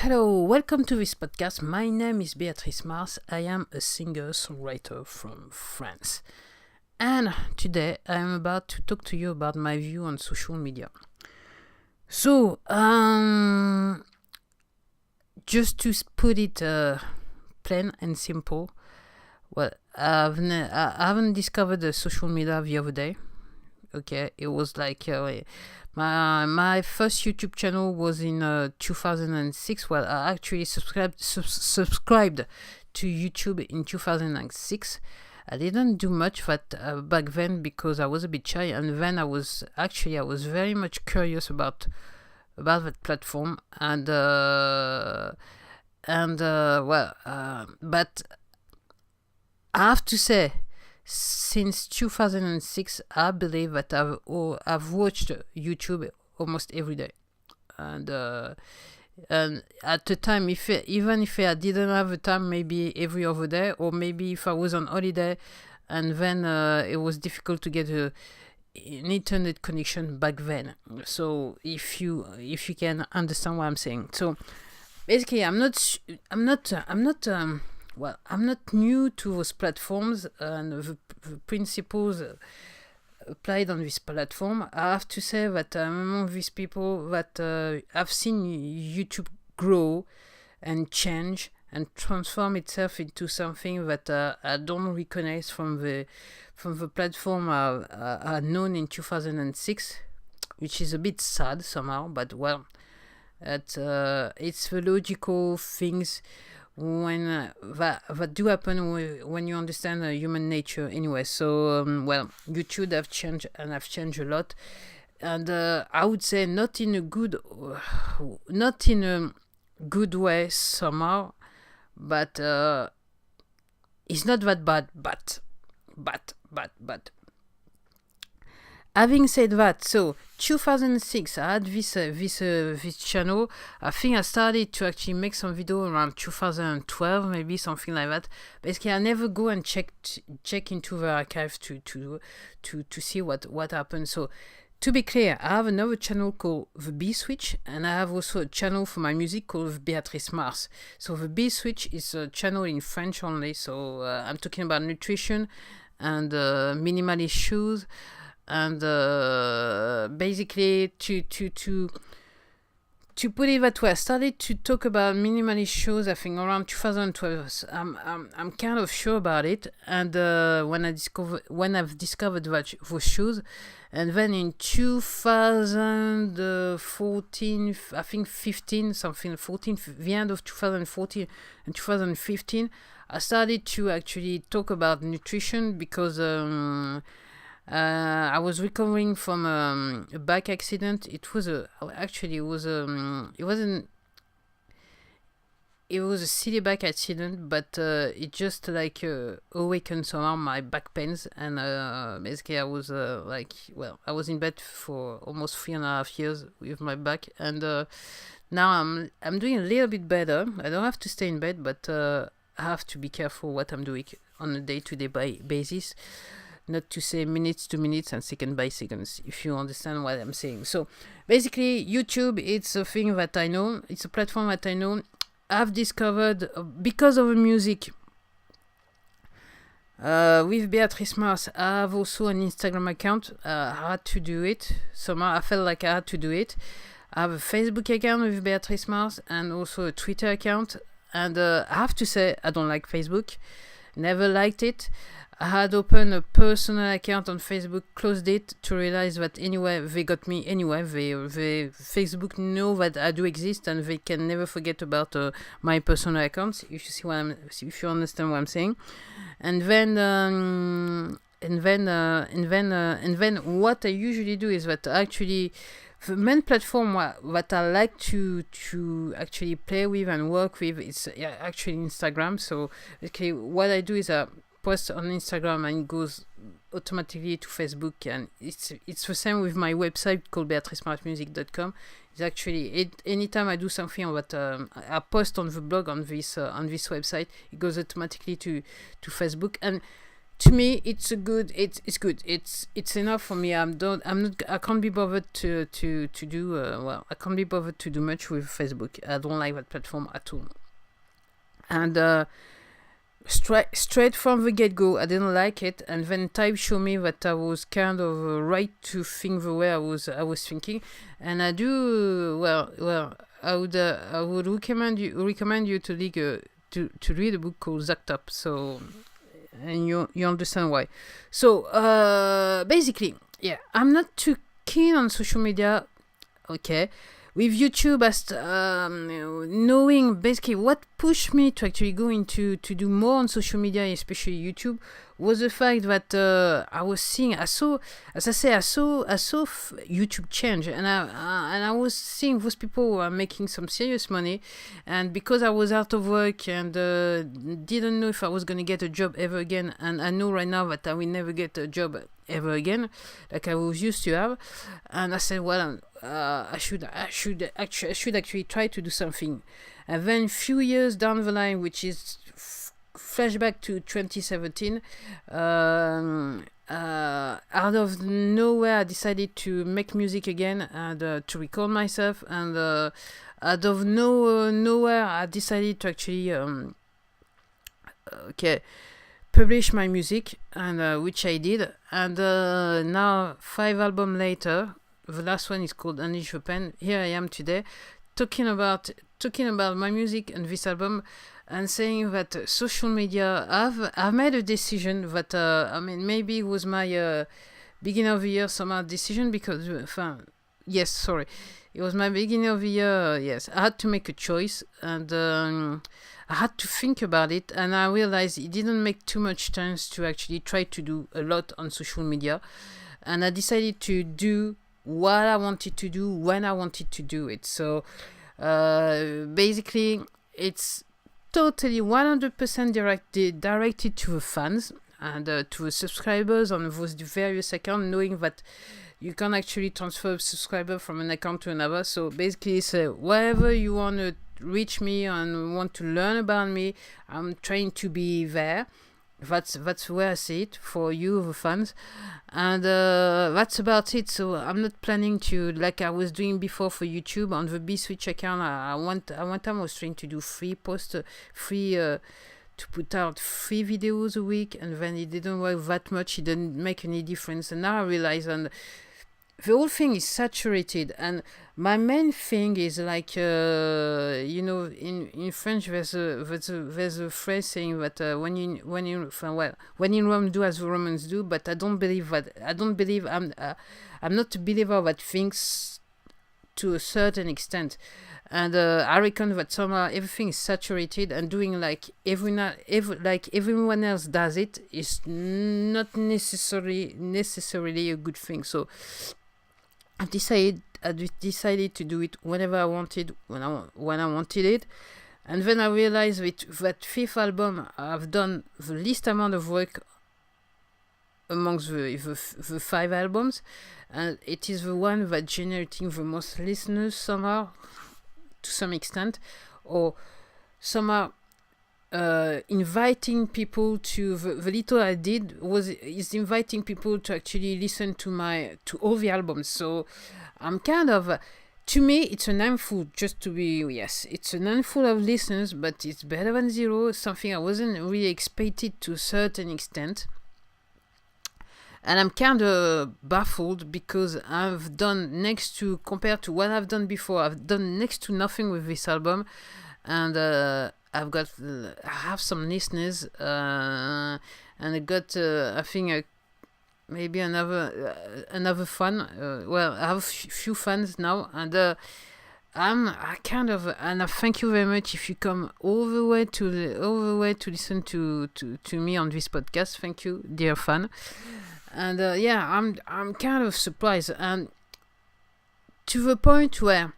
Hello, welcome to this podcast. My name is Beatrice Marse. I am a singer-songwriter from France. And today I am about to talk to you about my view on social media. So, just to put it plain and simple, well, I haven't discovered the social media the other day. Okay, it was like my first YouTube channel was in 2006. Well, I actually subscribed to YouTube in 2006. I didn't do much back then because I was a bit shy, and then I was very much curious about that platform, but I have to say, since 2006, I believe that I've watched YouTube almost every day, and at the time, even if I didn't have the time, maybe every other day, or maybe if I was on holiday, and then it was difficult to get an internet connection back then. So if you can understand what I'm saying, so basically, I'm not new to those platforms and the principles applied on this platform. I have to say that I'm among these people that have seen YouTube grow and change and transform itself into something that I don't recognize from the platform I known in 2006, which is a bit sad somehow, but well, it's the logical things when that do happen when you understand human nature anyway. So YouTube have changed, and have changed a lot, and I would say not in a good way somehow, but it's not that bad, but having said that, so 2006, I had this channel. I think I started to actually make some video around 2012, maybe something like that. Basically, I never go and check into the archive to see what happened. So, to be clear, I have another channel called The B Switch, and I have also a channel for my music called Beatrice Marse. So The B Switch is a channel in French only. So I'm talking about nutrition and minimalist shoes. And basically, to put it that way, I started to talk about minimalist shoes, I think around 2012. I'm kind of sure about it. And when I've discovered those shoes, and then in 2014, I think 15, something 14, the end of 2014 and 2015, I started to actually talk about nutrition because I was recovering from a back accident. It was a silly back accident, but it just awakened somehow my back pains, and basically I was I was in bed for almost 3.5 years with my back, and now I'm doing a little bit better. I don't have to stay in bed, but I have to be careful what I'm doing on a day-to-day basis. Not to say minutes to minutes and second by seconds, if you understand what I'm saying. So basically, YouTube, it's a thing that I know. It's a platform that I know. I've discovered because of the music. With Beatrice Marse, I have also an Instagram account. I had to do it. Somehow I felt like I had to do it. I have a Facebook account with Beatrice Marse and also a Twitter account. And I have to say, I don't like Facebook. Never liked it. I had opened a personal account on Facebook, closed it to realize that anyway, they got me anyway. They Facebook know that I do exist, and they can never forget about my personal accounts. If you understand what I'm saying. And then what I usually do is that actually the main platform that I like to actually play with and work with is actually Instagram. So okay, what I do is post on Instagram and it goes automatically to Facebook, and it's the same with my website called beatricemarsemusic.com. It's actually anytime I do something that I post on the blog on this website, it goes automatically to Facebook. And to me, it's good. It's good. It's enough for me. I can't be bothered to do. I can't be bothered to do much with Facebook. I don't like that platform at all. And straight from the get-go, I didn't like it. And then time showed me that I was kind of right to think the way I was thinking. And I do I would recommend you to read a book called Zacked Up. So, and you understand why. So basically, yeah, I'm not too keen on social media. Okay. With YouTube, as knowing basically what pushed me to actually go into to do more on social media, especially YouTube, was the fact that I saw YouTube change, and I was seeing those people who are making some serious money, and because I was out of work and didn't know if I was going to get a job ever again, and I know right now that I will never get a job ever again like I was used to have, and I said, well, I should actually try to do something. And then few years down the line, which is flashback to 2017, out of nowhere I decided to make music again and to record myself, and out of nowhere I decided to actually publish my music, and which I did. And now 5 albums later, the last one is called Unleash the Pen. Here I am today, talking about my music and this album, and saying that social media, I've made a decision that maybe it was my beginning of the year summer decision, because it was my beginning of the year. Yes, I had to make a choice, and I had to think about it, and I realized it didn't make too much sense to actually try to do a lot on social media, and I decided to do what I wanted to do when I wanted to do it. So basically, it's totally 100% directed to the fans and to the subscribers on those various accounts, knowing that you can actually transfer a subscriber from an account to another. So basically, it's wherever you want to reach me and want to learn about me, I'm trying to be there. That's where I see it for you, the fans, and that's about it. So I'm not planning to, like I was doing before for YouTube on the B-Switch account. I was trying to do to put out 3 videos a week, and then it didn't work that much. It didn't make any difference, and now I realize, and the whole thing is saturated. And my main thing is like, in French there's a phrase saying that when in Rome, do as the Romans do. But I don't believe that. I'm not a believer that thinks to a certain extent. And I reckon that somehow everything is saturated, and doing like everyone else does it is not necessarily a good thing. So I decided to do it whenever I wanted, when I wanted it. And then I realized that 5th album, I've done the least amount of work amongst the 5 albums, and it is the one that generating the most listeners somehow, to some extent, or somehow inviting people to the little I did is inviting people to actually listen to all the albums. So I'm kind of, to me, it's an handful, it's an handful of listeners, but it's better than 0, something I wasn't really expected to a certain extent. And I'm kind of baffled, because I've done compared to what I've done before, I've done next to nothing with this album, and I have some listeners, and I got I think maybe another fan. I have a few fans now, and and I thank you very much if you come all the way to listen to me on this podcast. Thank you, dear fan. And I'm kind of surprised, and to the point where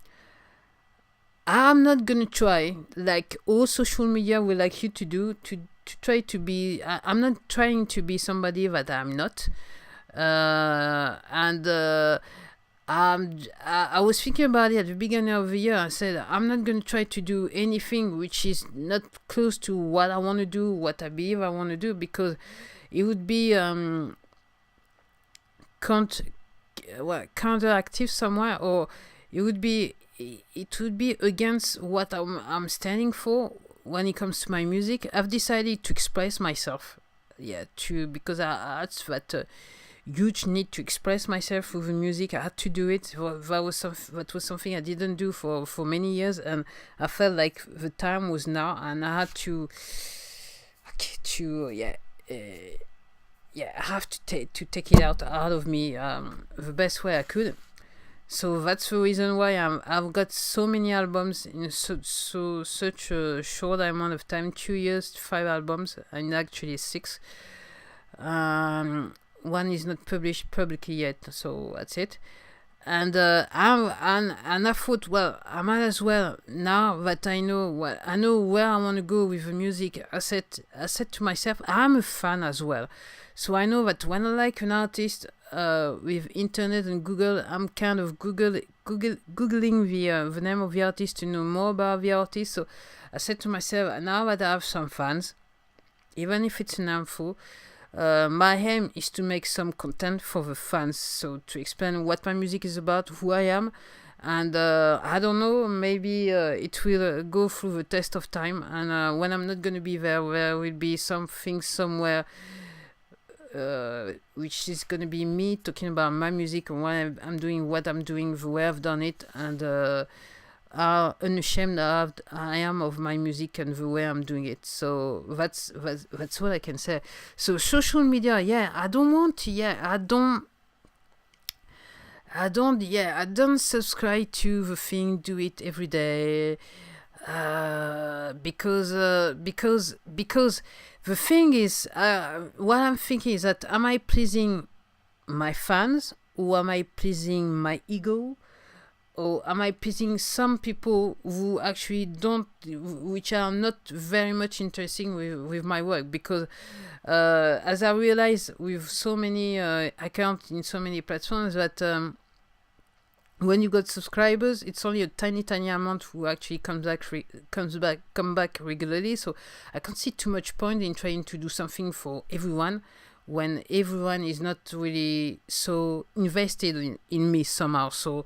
I'm not gonna try, like all social media will like you to do, to try to be. I'm not trying to be somebody that I'm not. I was thinking about it at the beginning of the year. I said I'm not gonna try to do anything which is not close to what I want to do, what I believe I want to do, because it would be counteractive somewhere, or it would be against what I'm standing for when it comes to my music. I've decided to express myself, because I had that huge need to express myself with the music. I had to do it. That was something I didn't do for many years, and I felt like the time was now, and I had to I have to take it out of me the best way I could. So that's the reason why I've got so many albums in such a short amount of time. 2 years, 5 albums, and actually 6. One is not published publicly yet, so that's it. And I thought, well, I might as well, now that I know where I want to go with the music. I said to myself, I'm a fan as well, so I know that when I like an artist, with internet and Google, I'm kind of googling the name of the artist to know more about the artist. So I said to myself, now that I have some fans, even if it's an handful, my aim is to make some content for the fans, so to explain what my music is about, who I am, and I don't know, maybe it will go through the test of time, and when I'm not going to be there will be something somewhere which is going to be me talking about my music and why I'm doing what I'm doing, the way I've done it, and how unashamed I am of my music and the way I'm doing it. So that's what I can say. So social media, I don't subscribe to the thing, do it every day, because the thing is, what I'm thinking is that, am I pleasing my fans, or am I pleasing my ego, or am I pleasing some people who actually which are not very much interested with my work? Because as I realized with so many accounts in so many platforms, that when you got subscribers, it's only a tiny amount who actually come back regularly. So I can't see too much point in trying to do something for everyone when everyone is not really so invested in me somehow. So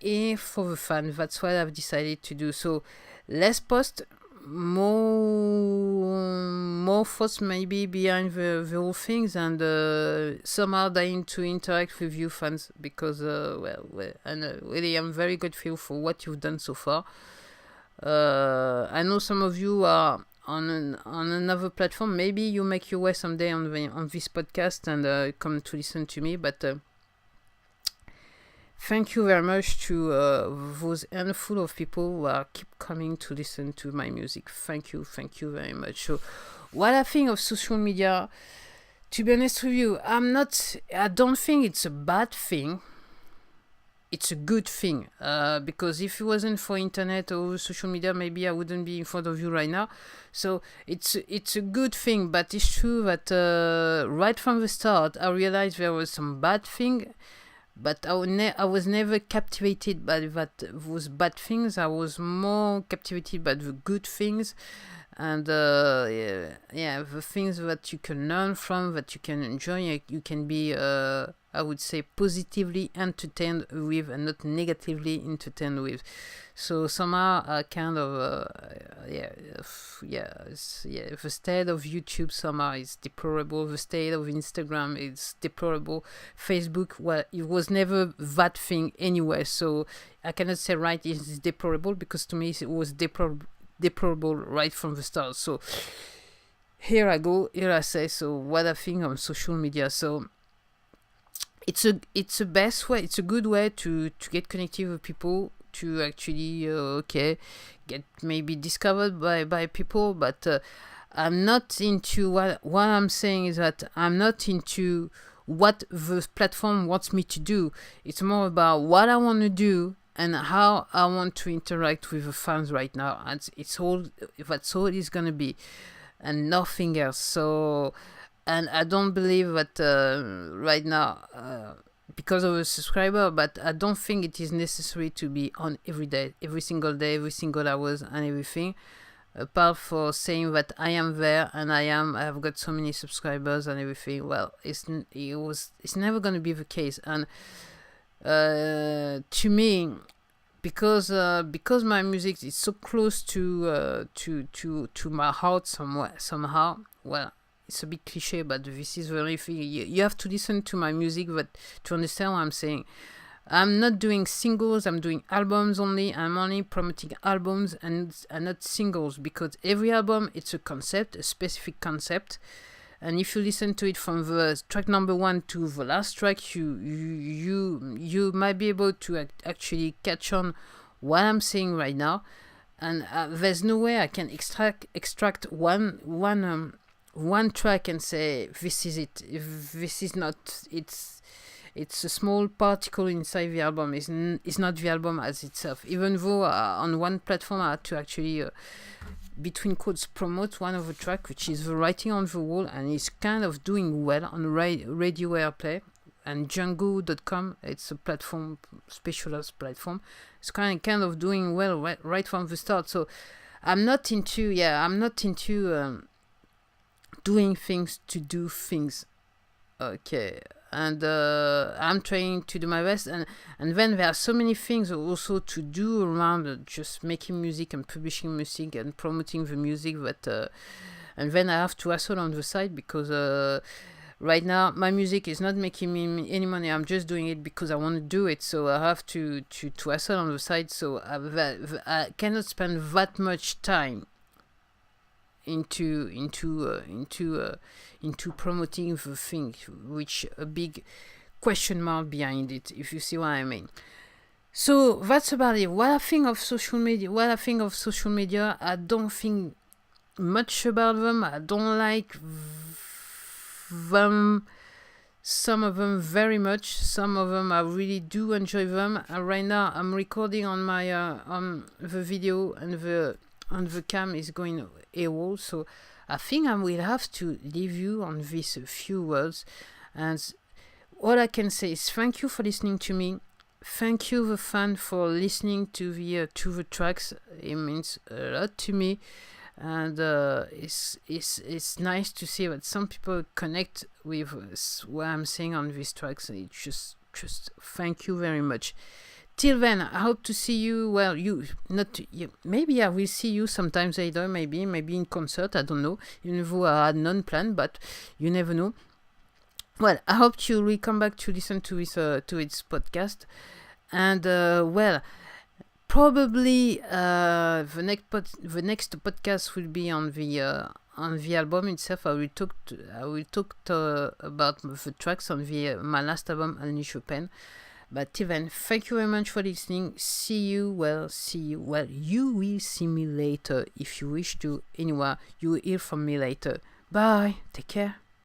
here for the fun, that's what I've decided to do. So less post, more thoughts maybe behind the whole things, and somehow dying to interact with you fans, because really I'm very grateful for what you've done so far. I know some of you are on another platform. Maybe you make your way someday on this podcast and come to listen to me, but thank you very much to those handful of people who keep coming to listen to my music. Thank you very much. So what I think of social media, to be honest with you, I don't think it's a bad thing. It's a good thing, because if it wasn't for internet or social media, maybe I wouldn't be in front of you right now. So it's a good thing, but it's true that right from the start I realized there was some bad thing, but I was never captivated by those bad things. I was more captivated by the good things, and the things that you can learn from, that you can enjoy. You can be I would say positively entertained with, and not negatively entertained with. So somehow I kind of the state of YouTube somehow is deplorable. The state of Instagram is deplorable. Facebook, well, it was never that thing anyway. So I cannot say right it's deplorable, because to me it was deplorable right from the start. So here I say, so what I think on social media. So it's a best way, it's a good way to get connected with people, to actually get maybe discovered by people, but I'm not into what I'm saying is that I'm not into what the platform wants me to do. It's more about what I want to do and how I want to interact with the fans right now, and that's all it's gonna be, and nothing else. So, and I don't believe that right now, because of a subscriber, but I don't think it is necessary to be on every day, every single day, every single hours and everything. apart for saying that I am there and I've got so many subscribers and everything. Well, it's never going to be the case. And to me, because my music is so close to my heart somehow. Well, it's a bit cliche, but this is the only thing. You have to listen to my music to understand what I'm saying. I'm not doing singles, I'm doing albums only. I'm only promoting albums and not singles, because every album, it's a concept, a specific concept. And if you listen to it from the track number 1 to the last track, you might be able to actually catch on what I'm saying right now. And there's no way I can extract one track and say this is it. If this is not. It's a small particle inside the album. It's not the album as itself. Even though on one platform I had to actually, between quotes, promote one of the track, which is the Writing on the Wall, and it's kind of doing well on radio airplay. And Django.com, it's a platform, specialized platform. It's kind of doing well right from the start. So I'm not into doing things to do things. Okay. And I'm trying to do my best, and then there are so many things also to do around just making music and publishing music and promoting the music that and then I have to hustle on the side, because right now my music is not making me any money. I'm just doing it because I want to do it, so I have to hustle on the side. So I cannot spend that much time into promoting the thing, which a big question mark behind it, if you see what I mean. So that's about it. What I think of social media, I don't think much about them. I don't like them. Some of them very much. Some of them I really do enjoy them. Right now I'm recording on my on the video, and the cam is going AWOL, so I think I will have to leave you on these few words. And all I can say is thank you for listening to me. Thank you, the fan, for listening to the tracks. It means a lot to me, and it's nice to see that some people connect with what I'm saying on these tracks. It just thank you very much. Till then, I hope to see you. Well, maybe I will see you sometimes later. Maybe in concert. I don't know. Even though I had none planned, but you never know. Well, I hope you will come back to listen to its podcast, and probably the next podcast will be on the album itself. I will talk about the tracks on my last album, Unleash Your Pen. But till then, thank you very much for listening. See you. Well, you will see me later if you wish to. Anyway, you will hear from me later. Bye. Take care.